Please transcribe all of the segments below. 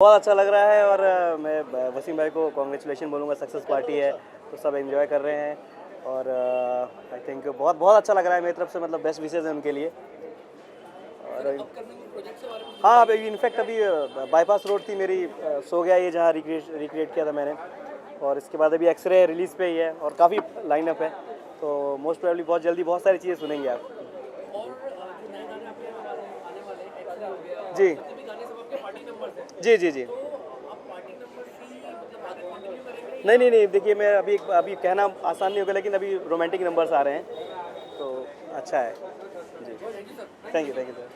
बहुत अच्छा लग रहा है और मैं वसीम भाई को कॉन्ग्रेचुलेशन बोलूँगा। सक्सेस पार्टी है तो सब एंजॉय कर रहे हैं और आई थिंक बहुत बहुत अच्छा लग रहा है मेरी तरफ से, मतलब बेस्ट विशेज़ हैं उनके लिए। और हाँ, अभी इनफैक्ट अभी बाईपास रोड थी मेरी, सो गया ये जहाँ रिक्रिएट किया था मैंने, और इसके बाद अभी एक्सरे रिलीज़ पे ही है और काफ़ी लाइनअप है, तो मोस्ट प्रोबेबली बहुत जल्दी बहुत सारी चीज़ें सुनेंगे आप। जी जी जी जी। नहीं नहीं नहीं, देखिए मैं अभी कहना आसान नहीं होगा, लेकिन अभी रोमांटिक नंबर्स आ रहे हैं तो अच्छा है जी। Thank you sir.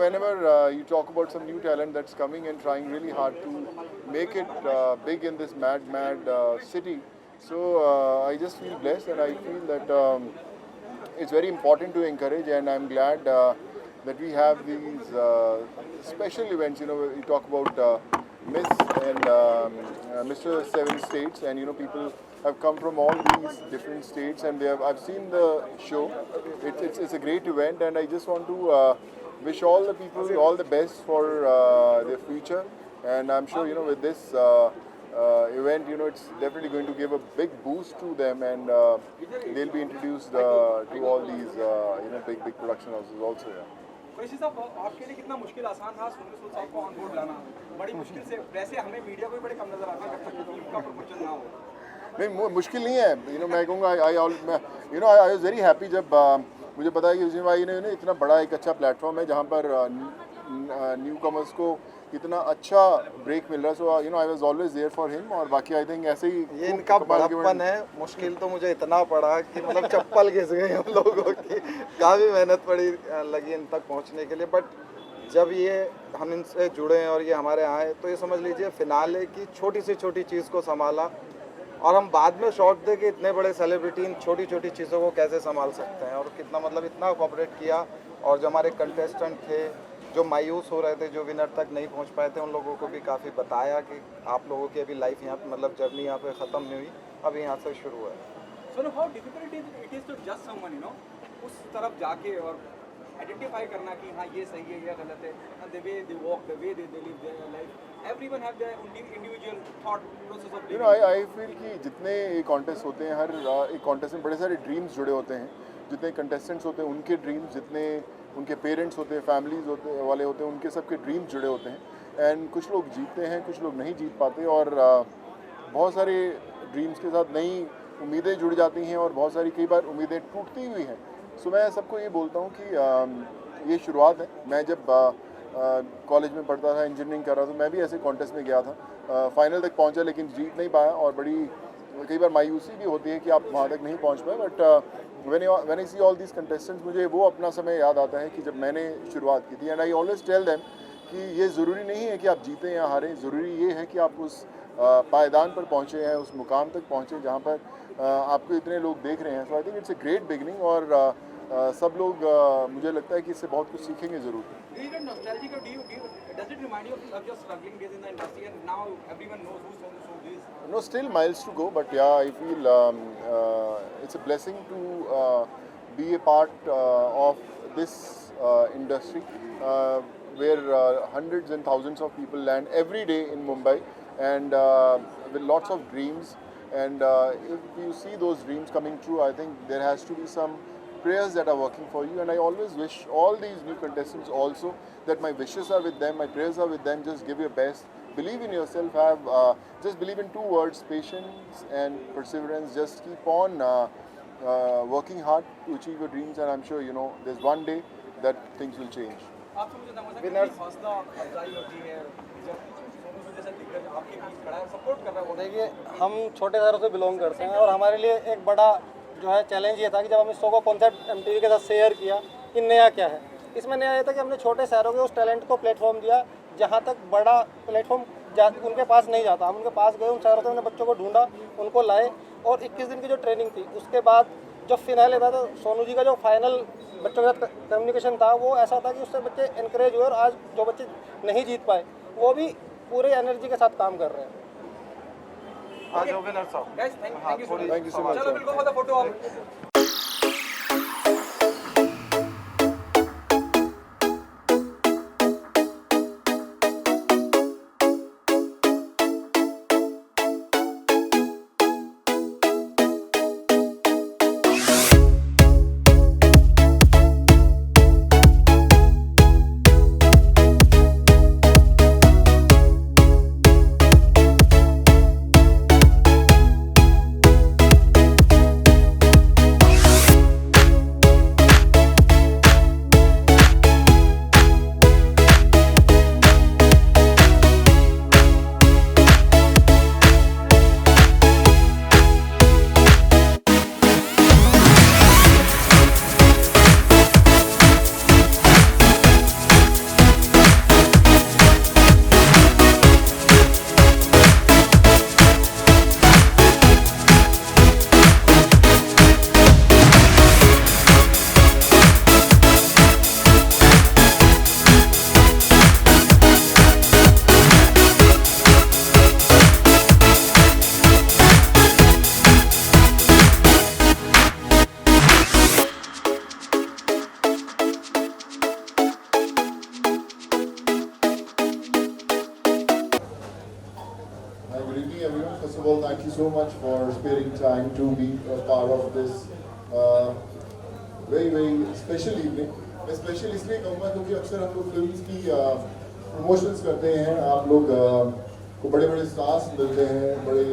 Whenever you talk about some new talent that's coming and trying really hard to make it big in this mad city, so I just feel blessed and I feel that it's very important to encourage, and I'm glad that we have these special events. We talk about Miss and Mr. Seven States, and people have come from all these different states, and I've seen the show. It's a great event, and I just want to wish all the people all the best for their future. And I'm sure with this event, it's definitely going to give a big boost to them, and they'll be introduced to all these big production houses also. Yeah. वैसे साहब, आपके लिए कितना मुश्किल आसान था सुनील सूद साहब को ऑन बोर्ड लाना? बड़ी मुश्किल से, वैसे हमें मीडिया को भी बड़े कम नजर आता है जब तक फिल्म का प्रमोशन ना हो। नहीं, मुश्किल नहीं है। मैं कहूँगा आई वाज वेरी हैप्पी जब मुझे पता है कि वसीम भाई ने इतना बड़ा एक अच्छा प्लेटफॉर्म है जहाँ पर न्यू कमर्स को इतना अच्छा ब्रेक मिल रहा है। So I was always there for him, और बाकी आई थिंक ऐसे ही ये इनका बड़प्पन है। मुश्किल तो मुझे इतना पड़ा कि मतलब चप्पल घिस गई हम लोगों की, काफ़ी मेहनत पड़ी लगी इन तक पहुंचने के लिए। बट जब ये हम इनसे जुड़े हैं और ये हमारे यहाँ आए, तो ये समझ लीजिए फिनाले की छोटी से छोटी चीज़ को संभाला, और हम बाद में शॉक थे कि इतने बड़े सेलिब्रिटी इन छोटी छोटी चीज़ों को कैसे संभाल सकते हैं, और कितना मतलब इतना कोऑपरेट किया। और जो हमारे कंटेस्टेंट थे जो मायूस हो रहे थे, जो विनर तक नहीं पहुंच पाए थे, उन लोगों को भी काफ़ी बताया कि आप लोगों की अभी लाइफ यहाँ मतलब जर्नी यहाँ पे ख़त्म नहीं हुई, अभी यहाँ से शुरू है। So how difficult it is to जज समवन, उस तरफ जाके और आइडेंटिफाई करना कि हाँ ये सही है या गलत है, and the way they walk, the way they live their life, everyone have their individual thought process of living. I feel कि जितने कॉन्टेस्ट होते हैं, हर एक कॉन्टेस्ट में बड़े सारे ड्रीम्स जुड़े होते हैं। जितने कंटेस्टेंट्स होते हैं उनके ड्रीम्स, जितने उनके पेरेंट्स होते हैं, फैमिलीज वाले होते हैं, उनके सबके ड्रीम्स जुड़े होते हैं। एंड कुछ लोग जीतते हैं, कुछ लोग नहीं जीत पाते, और बहुत सारे ड्रीम्स के साथ नई उम्मीदें जुड़ जाती हैं, और बहुत सारी कई बार उम्मीदें टूटती हुई हैं। सो मैं सबको ये बोलता हूँ कि ये शुरुआत है। मैं जब कॉलेज में पढ़ता था, इंजीनियरिंग कर रहा था, मैं भी ऐसे कॉन्टेस्ट में गया था, फाइनल तक पहुँचा लेकिन जीत नहीं पाया, और बड़ी कई बार मायूसी भी होती है कि आप वहाँ तक नहीं पहुँच पाए। But when I see all these contestants, मुझे वो अपना समय याद आता है कि जब मैंने शुरुआत की थी। And I always tell them कि ये ज़रूरी नहीं है कि आप जीतें या हारें, ज़रूरी ये है कि आप उस पायदान पर पहुँचे हैं, उस मुकाम तक पहुँचे जहाँ पर आपको इतने लोग देख रहे हैं। So I think it's a great beginning, और सब लोग मुझे लगता है कि इससे बहुत कुछ सीखेंगे ज़रूर। No, still miles to go, but yeah, I feel it's a blessing to be a part of this industry where hundreds and thousands of people land every day in Mumbai, and with lots of dreams. And if you see those dreams coming true, I think there has to be some prayers that are working for you, and I always wish all these new contestants also that my wishes are with them, my prayers are with them. Just give your best, believe in yourself, have just believe in 2 words: patience and perseverance. Just keep on working hard to achieve your dreams, and I'm sure you know there's one day that things will change. आपसे मुझे समझना Winners. कि हौसला अफजाई होती है जब सोनू सूद जैसा दिग्गज आपके बीच खड़ा है, सपोर्ट कर रहा है वो। देखिए, हम छोटे शहरों से बिलोंग करते हैं और हमारे लिए एक बड़ा जो है चैलेंज ये था कि जब हम इस शो को कॉन्सेप्ट MTV के साथ शेयर किया कि नया क्या है, इसमें नया ये था कि हमने छोटे शहरों के उस टैलेंट को प्लेटफॉर्म दिया जहाँ तक बड़ा प्लेटफॉर्म उनके पास नहीं जाता। हम उनके पास गए, उन शहरों से हमने बच्चों को ढूंढा, उनको लाए और 21 दिन की जो ट्रेनिंग थी उसके बाद जब फिनाले था तो सोनू जी का जो फाइनल बच्चों के साथ कम्युनिकेशन था वो ऐसा था कि उससे बच्चे इनकरेज हुए और आज जो बच्चे नहीं जीत पाए वो भी पूरे एनर्जी के साथ काम कर रहे हैं। आज विनर साहब Guys, thank you so much. Thank you so much, चलो sir. we'll go for the photo op. Hi, good evening everyone. First of all, thank you so much for sparing time to be a part of this very special evening. मैं special इसलिए कहूँगा क्योंकि अक्सर हम लोग films की promotions करते हैं, आप लोग को बड़े बड़े स्टार्स मिलते हैं, बड़े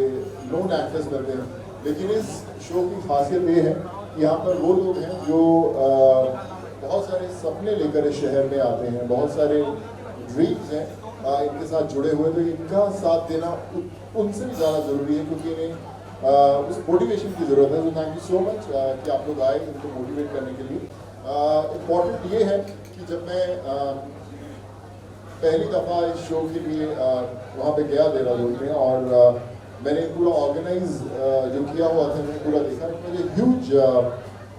नोन एक्टर्स मिलते हैं, लेकिन इस शो की खासियत ये है कि यहाँ पर वो लोग हैं जो बहुत सारे सपने लेकर इस शहर में आते हैं, बहुत सारे ड्रीम्स हैं इनके साथ जुड़े हुए, तो इनका साथ देना उनसे भी ज़्यादा ज़रूरी है क्योंकि इन्हें उस मोटिवेशन की ज़रूरत है। तो थैंक यू सो मच कि आप लोग आए इनको मोटिवेट करने के लिए। इम्पॉर्टेंट ये है कि जब मैं पहली दफ़ा इस शो के लिए वहाँ पे गया देहरादून में और मैंने पूरा ऑर्गेनाइज जो किया हुआ था मैंने पूरा देखा, मुझे ह्यूज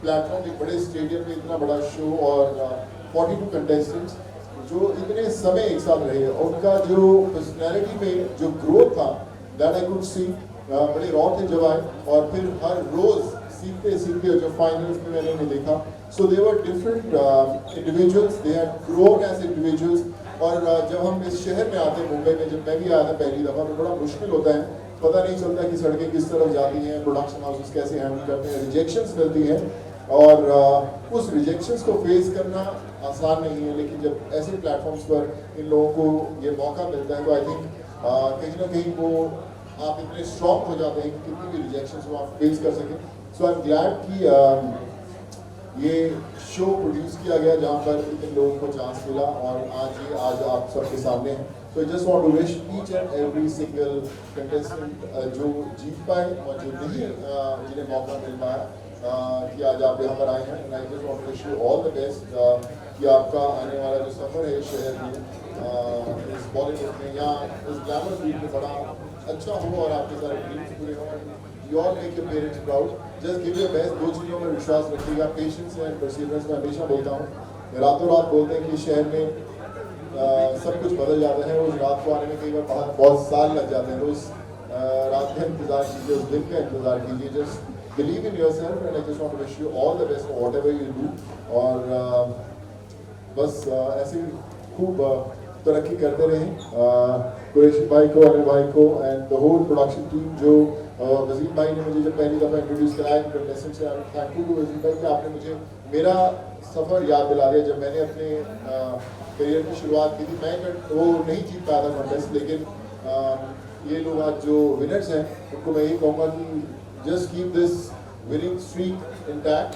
प्लेटफॉर्म, एक बड़े स्टेडियम में इतना बड़ा शो और 42 कंटेस्टेंट्स जो इतने समय एक साथ रहे, उनका जो पर्सनैलिटी में जो ग्रोथ था दैट आई कुड सी, बड़े रॉ थे जब आए और फिर हर रोज़ सीखते सीखते जो फाइनल्स में मैंने उन्हें देखा, so they were different individuals, they had grown as individuals. और जब हम इस शहर में आते हैं मुंबई में, जब मैं भी आया था पहली दफ़ा, तो बड़ा मुश्किल होता है, पता नहीं चलता कि सड़कें किस तरफ जाती हैं, प्रोडक्शन हाउसेस कैसे हैंडल करते हैं, रिजेक्शंस मिलती हैं और उस रिजेक्शंस को फेस करना आसान नहीं है, लेकिन जब ऐसे प्लेटफॉर्म्स पर इन लोगों को ये मौका मिलता है तो आई थिंक कहीं ना कहीं वो आप इतने स्ट्रॉन्ग हो जाते हैं कि कितनी भी रिजेक्शंस को आप फेस कर सकें। सो आई एम ग्लैड कि ये शो प्रोड्यूस किया गया जहाँ पर इन लोगों को चांस मिला और आज आप सबके सामने हैं। So I just want to wish each and every single contestant जो जीत पाए और जो नहीं जिन्हें मौका मिल पाया कि आज आप यहाँ पर आए हैं, and I just want to wish you all the best कि आपका आने वाला जो सफ़र है इस शहर में, इस बॉलीवुड में या इस ग्लैमर फील्ड में बड़ा अच्छा हो और आपके सारे ड्रीम्स पूरे हों। You all make your parents proud. Just give your best. 2 चीज़ों में विश्वास रखिएगा, पेशेंस एंड परसिवरेंस। मैं हमेशा बोलता हूँ, रातों रात बोलते हैं कि शहर में सब कुछ बदल जाता है, उस रात को आने में कई बार बहुत साल लग जाते हैं, तो उस रात का इंतज़ार कीजिए, उस दिन का इंतज़ार कीजिए। Just believe in yourself and I just want to wish you all the best for whatever you do. और बस ऐसे खूब तरक्की करते रहें। कुरैशी भाई को, अनिल भाई को and the whole production team जो वसीम भाई ने मुझे जब पहली दफ़ा इंट्रोड्यूस कराया कंटेस्टेंट से, थैंक यू टू वसीम भाई कि आपने मुझे मेरा सफ़र याद दिला दिया। जब मैंने अपने करियर की शुरुआत की थी, मैं वो नहीं जीत पाया था कॉन्टेस्ट, लेकिन ये लोग आज जो विनर्स हैं उनको मैं यही कहूँगा कि just keep this winning streak intact,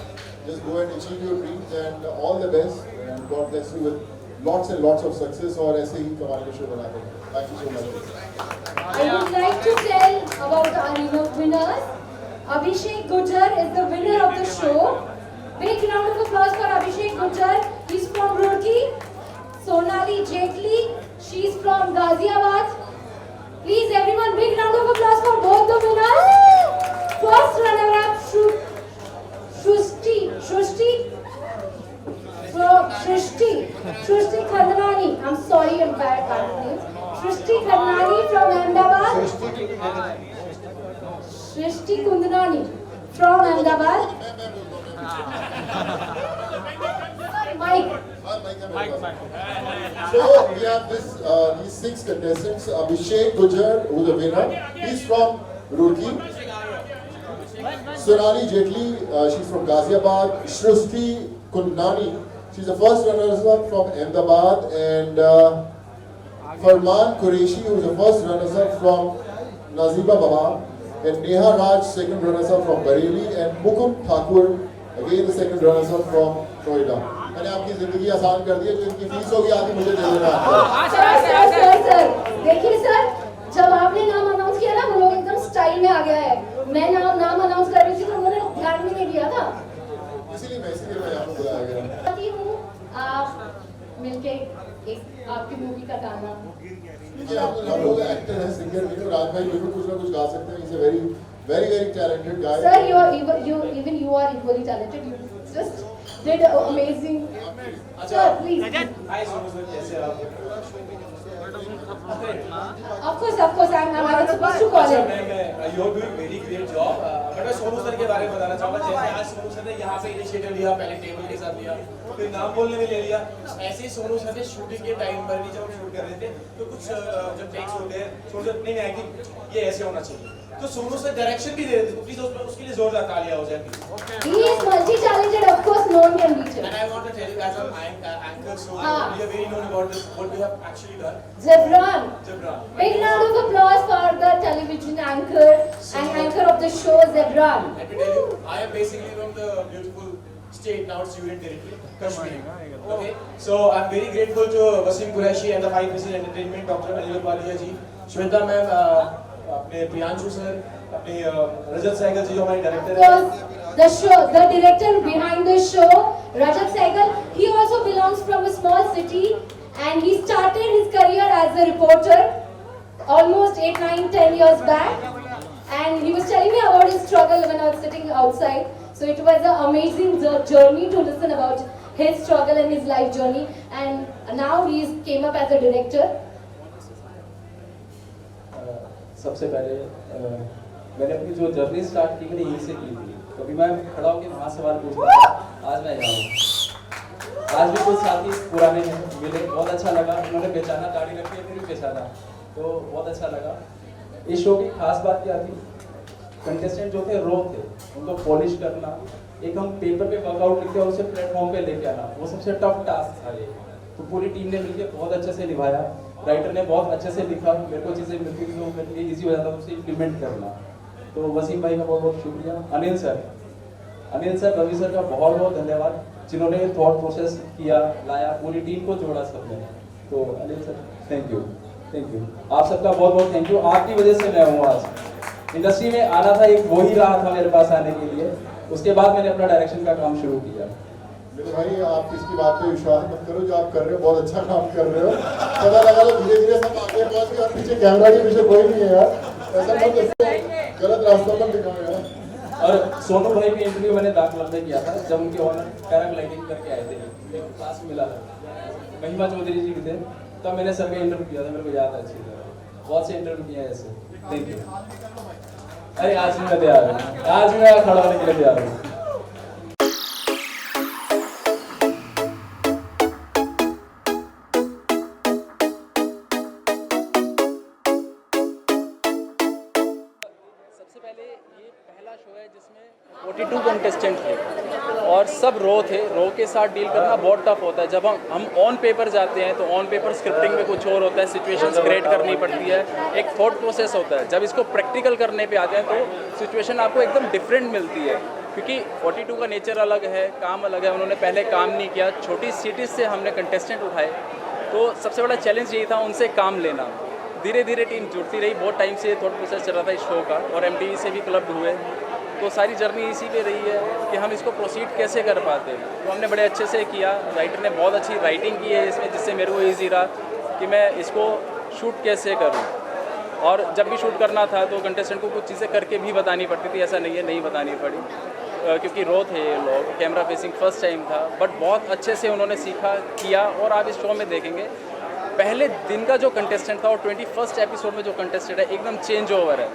just go and achieve your dreams and all the best and God bless you with lots and lots of success और ऐसे ही कमाल के शो बनाते हैं। Thank you so much. I would like to tell about our winners. Abhishek Gujjar is the winner of the show. Big round of applause for Abhishek Gujjar. He's from Roorkee. Sonali Jethli, she's from Ghaziabad. Please everyone, big round of applause for both the winners. First runner-up, Shrishti Khandalani. I'm sorry, I'm bad at names. Shrishti Khandalani from Ahmedabad. Shrishti Kundalani from Ahmedabad. Mike. So we have these 6 contestants. Abhishek Gujjar, who's the winner. He's from Roorkee. Sonali Jethli, she's from Ghaziabad. Shrishti Kundalani, she's the first runner-up from Ahmedabad, and Farman Qureshi, who's the first runner-up from Nazibabad, and Neha Raj, second runner-up from Bareilly, and Mukund Thakur, again the second runner-up from Noida. मैंने आपकी जिंदगी आसान कर दी है, जो इनकी fees होगी आधी मुझे दे देना। सर देखिए सर, जब आपने नाम अनाउंस किया ना, वो लोग एकदम स्टाइल में आ गया है। मैं नाम अनाउंस कर रही थी तो उन्होंने ध्यान में नहीं दिया था, इसीलिए मैं यहाँ पर बुलाया गया। पति हूँ, आप मिलके एक आपकी मूवी का गाना। देखिए हम लोग एक्टर हैं, सिंगर भी हैं, राज भाई बिल्कुल कुछ ना कुछ गा सकते हैं। Is a very talented guy. Sir, even you are equally talented. You just did amazing. Sir, please. Hi, Sonu sir, कैसे आप? Of course, I'm supposed to call him. You are doing very great job. But मैं Sonu sir के बारे में बताना चाहूँगा। जैसे आज सोनू सर ने यहाँ पे इनिशिएटिव लिया, पहले टेबल के साथ लिया, फिर नाम बोलने में ले लिया। ऐसे ही सोनू सर ने शूटिंग के टाइम पर भी जब हम शूट कर रहे थे तो कुछ जब टेक्स होते हैं, सोनू सर नहीं आएगी, ये ऐसे होना चाहिए, तो सोनू सर डायरेक्शन भी दे रहे थे। तो प्लीज उसके लिए जोरदार तालियां हो जाए। He is multi-talented, of course, no one can beat him. And I want to tell you as an anchor, so we are very known about this, what we have actually done. Zebran. Jabran. Big round of applause for the television anchor and anchor of the show, Zebran. Let me tell you, I am basically from the beautiful state, now it's Union Territory, Kashmir. Okay, so I'm very grateful to Wasim Qureshi and the 5 Pieces Entertainment, Dr. Anil Walia ji, Shweta ma'am, अपने Priyanshu sir, अपने रजत सहगल जी जो हमारे director हैं। The director behind the show, Rajat Sehgal, he also belongs from a small city and he started his career as a reporter almost 8, 9, 10 years back, and he was telling me about his struggle when I was sitting outside. So it was an amazing journey to listen about his struggle and his life journey, and now he came up as a director. सबसे पहले मैंने अपनी जो journey start की मैंने यहीं से की थी। कभी मैं खड़ा होकर वहाँ सवाल पूछता था, आज मैं यहाँ हूँ। आज भी कुछ साथी पुराने हैं मिले, बहुत अच्छा लगा, उन्होंने पहचाना, गाड़ी रखी है, फिर भी पहचाना, तो बहुत अच्छा लगा। इस शो की खास बात क्या थी, कंटेस्टेंट जो थे रो थे, उनको पॉलिश करना, एक हम पेपर पे वर्कआउट लिखते और उसे प्लेटफॉर्म पे लेके आना, वो सबसे टफ टास्क था ये। तो पूरी टीम ने मिलकर बहुत अच्छे से निभाया, राइटर ने बहुत अच्छे से लिखा, मेरे को चीज़ें मिलती थी तो मेरे लिए ईजी हो जाता था उसे इम्प्लीमेंट करना। तो वसीम भाई का बहुत बहुत शुक्रिया। अनिल सर, रवि सर का बहुत बहुत धन्यवाद, जिन्होंने थॉट प्रोसेस किया, लाया, पूरी टीम को जोड़ा सबने। तो अनिल सर थैंक यू। आप सबका बहुत बहुत थैंक यू, आपकी वजह से मैं हूँ आज इंडस्ट्री में। आना था, एक वो ही रहा था मेरे पास आने के लिए, उसके बाद मैंने अपना डायरेक्शन का काम शुरू किया। मेरे भाई आप इसकी बात पे विश्वास मत करो, जो आप कर रहे हो बहुत अच्छा काम कर रहे हो। पता लगा तो धीरे धीरे सब आगे पहुंच गए और पीछे कैमरा के पीछे कोई नहीं है यार, ऐसा मत करो, गलत रास्ता पर दिखाओ यार। और सोनू भाई भी इंटरव्यू मैंने दाखिला में किया था, जब उनके ऑनर पैराग्लाइडिंग करके आए थे, एक क्लास मिला था, महिमा चौधरी जी भी थे, तब मैंने सर का इंटरव्यू किया था, मेरे को याद है अच्छी तरह। बहुत से इंटरव्यू किए हैं ऐसे। Thank you. अरे आज भी मैं तैयार हूँ, आज भी मैं खड़ा होने के लिए तैयार हूँ। सबसे पहले ये पहला शो है जिसमें 42 कंटेस्टेंट थे और सब रो थे। रो के साथ डील करना बहुत टफ होता है। जब हम ऑन पेपर जाते हैं तो ऑन पेपर स्क्रिप्टिंग में कुछ और होता है, सिचुएशंस क्रिएट करनी पड़ती है, एक थॉट प्रोसेस होता है। जब इसको प्रैक्टिकल करने पे आते हैं तो सिचुएशन आपको एकदम डिफरेंट मिलती है, क्योंकि 42 का नेचर अलग है, काम अलग है। उन्होंने पहले काम नहीं किया, छोटी सिटीज़ से हमने कंटेस्टेंट उठाए, तो सबसे बड़ा चैलेंज यही था उनसे काम लेना। धीरे धीरे टीम जुड़ती रही, बहुत टाइम से थॉट प्रोसेस चल रहा था इस शो का, और MTV से भी क्लब हुए, तो सारी जर्नी इसी पे रही है कि हम इसको प्रोसीड कैसे कर पाते हैं। तो हमने बड़े अच्छे से किया, राइटर ने बहुत अच्छी राइटिंग की है इसमें, जिससे मेरे को ईजी रहा कि मैं इसको शूट कैसे करूँ। और जब भी शूट करना था तो कंटेस्टेंट को कुछ चीज़ें करके भी बतानी पड़ती थी, ऐसा नहीं है नहीं बतानी पड़ी, क्योंकि रो थे ये लोग, कैमरा फेसिंग फर्स्ट टाइम था, बट बहुत अच्छे से उन्होंने सीखा किया। और आप इस शो में देखेंगे पहले दिन का जो कंटेस्टेंट था और 21st एपिसोड में जो कंटेस्टेंट है एकदम चेंज ओवर है।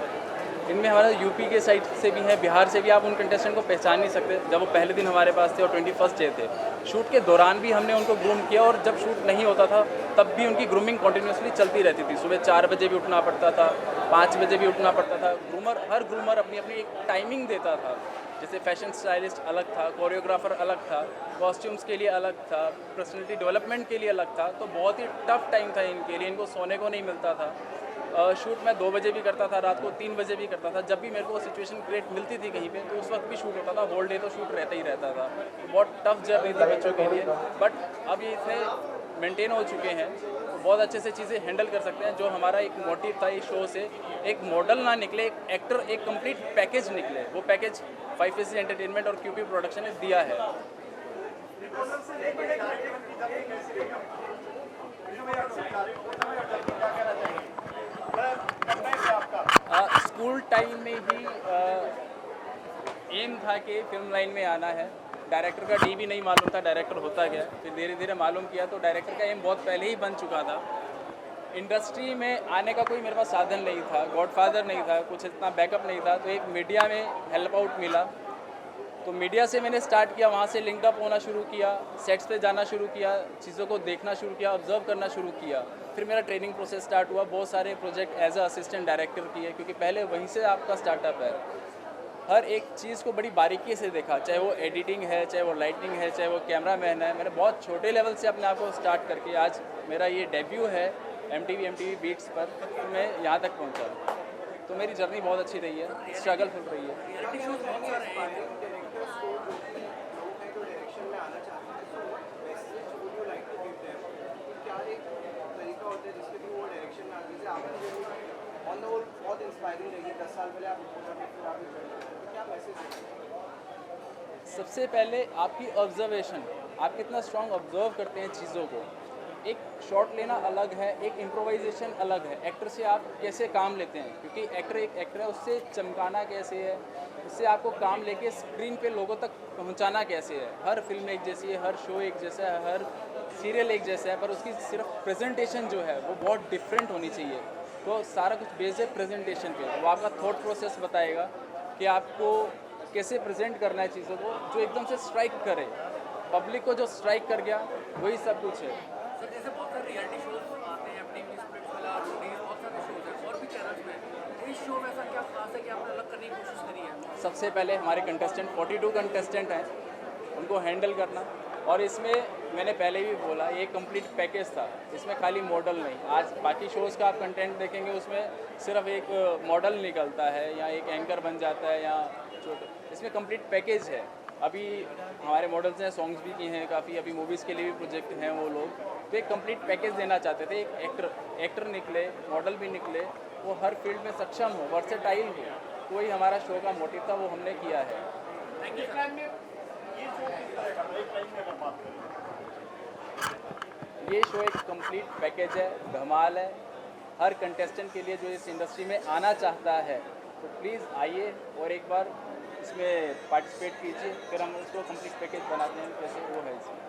इनमें हमारा यूपी के साइड से भी है, बिहार से भी, आप उन कंटेस्टेंट को पहचान नहीं सकते जब वो पहले दिन हमारे पास थे और 21st डे थे। शूट के दौरान भी हमने उनको ग्रूम किया, और जब शूट नहीं होता था तब भी उनकी ग्रूमिंग कंटिन्यूसली चलती रहती थी। सुबह 4 बजे भी उठना पड़ता था, 5 बजे भी उठना पड़ता था। हर ग्रूमर अपनी अपनी एक टाइमिंग देता था, जैसे फैशन स्टाइलिस्ट अलग था, कोरियोग्राफर अलग था, कॉस्ट्यूम्स के लिए अलग था, पर्सनैलिटी डेवलपमेंट के लिए अलग था। तो बहुत ही टफ टाइम था इनके लिए, इनको सोने को नहीं मिलता था। शूट मैं 2 बजे भी करता था, रात को 3 बजे भी करता था। जब भी मेरे को सिचुएशन क्रिएट मिलती थी कहीं पे, तो उस वक्त भी शूट होता था। होल डे तो शूट रहता ही रहता था। तो बहुत टफ जर्नी थी बच्चों के लिए, बट अब ये इतने मेंटेन हो चुके हैं तो बहुत अच्छे से चीज़ें हैंडल कर सकते हैं। जो हमारा एक मोटिव था इस शो से, एक मॉडल ना निकले, एक एक्टर, एक कंप्लीट पैकेज निकले, वो पैकेज 5AC एंटरटेनमेंट और QP प्रोडक्शन ने दिया है। स्कूल टाइम में ही एम था कि फिल्म लाइन में आना है। डायरेक्टर का डी भी नहीं मालूम था डायरेक्टर होता क्या, फिर धीरे धीरे मालूम किया, तो डायरेक्टर का एम बहुत पहले ही बन चुका था। इंडस्ट्री में आने का कोई मेरे पास साधन नहीं था, गॉडफादर नहीं था, कुछ इतना बैकअप नहीं था, तो एक मीडिया में हेल्प आउट मिला। तो मीडिया से मैंने स्टार्ट किया, वहाँ से लिंक अप होना शुरू किया, सेट्स पे जाना शुरू किया, चीज़ों को देखना शुरू किया, ऑब्जर्व करना शुरू किया। फिर मेरा ट्रेनिंग प्रोसेस स्टार्ट हुआ, बहुत सारे project as a assistant director किए, क्योंकि पहले वहीं से आपका स्टार्टअप है। हर एक चीज़ को बड़ी बारीकी से देखा, चाहे वो एडिटिंग है, चाहे वो लाइटिंग है, चाहे वो कैमरा मैन है। मैंने बहुत छोटे लेवल से अपने आप को स्टार्ट करके आज मेरा ये डेब्यू है MTV बीट्स पर, तो मैं यहाँ तक पहुँचा। तो मेरी जर्नी बहुत अच्छी रही है, स्ट्रगलफुल रही है। सबसे पहले आपकी ऑब्जर्वेशन, आप कितना स्ट्रॉन्ग ऑब्जर्व करते हैं चीज़ों को। एक शॉट लेना अलग है, एक इम्प्रोवाइजेशन अलग है। एक्टर से आप कैसे काम लेते हैं, क्योंकि एक्टर एक एक्टर है, उससे चमकाना कैसे है, उससे आपको काम लेके स्क्रीन पे लोगों तक पहुंचाना कैसे है। हर फिल्म एक जैसी है, हर शो एक जैसा है, हर सीरियल एक जैसा है, पर उसकी सिर्फ प्रेजेंटेशन जो है वो बहुत डिफरेंट होनी चाहिए। तो सारा कुछ बेस्ड है प्रेजेंटेशन पे। वो आपका थॉट प्रोसेस बताएगा कि आपको कैसे प्रेजेंट करना है चीज़ों को, जो एकदम से स्ट्राइक करे। पब्लिक को जो स्ट्राइक कर गया वही सब कुछ है। सर जैसे बहुत सारे रियलिटी शोज आते हैं, MTV स्प्लिट्स वाला, रोडीज, बहुत सारे शोज हैं और भी चैनल्स में। इस शो में ऐसा क्या खास है कि आपने अलग करने की कोशिश करी है? सबसे पहले हमारे कंटेस्टेंट 42 कंटेस्टेंट हैं, उनको हैंडल करना। और इसमें मैंने पहले भी बोला, ये कंप्लीट पैकेज था, इसमें खाली मॉडल नहीं। आज बाकी शोज़ का आप कंटेंट देखेंगे, उसमें सिर्फ एक मॉडल निकलता है या एक एंकर बन जाता है या छोटे। इसमें कंप्लीट पैकेज है। अभी हमारे मॉडल्स हैं, सॉन्ग्स भी किए हैं काफ़ी, अभी मूवीज़ के लिए भी प्रोजेक्ट हैं वो लोग। तो एक कंप्लीट पैकेज देना चाहते थे। एक एक्टर निकले, मॉडल भी निकले, वो हर फील्ड में सक्षम हो, वर्सेटाइल हो। तो वही हमारा शो का मोटिव था, वो हमने किया है। ये शो एक कंप्लीट पैकेज है, धमाल है। हर कंटेस्टेंट के लिए जो इस इंडस्ट्री में आना चाहता है, तो प्लीज़ आइए और एक बार इसमें पार्टिसिपेट कीजिए, फिर हम इसको कंप्लीट पैकेज बनाते हैं जैसे वो है इसमें।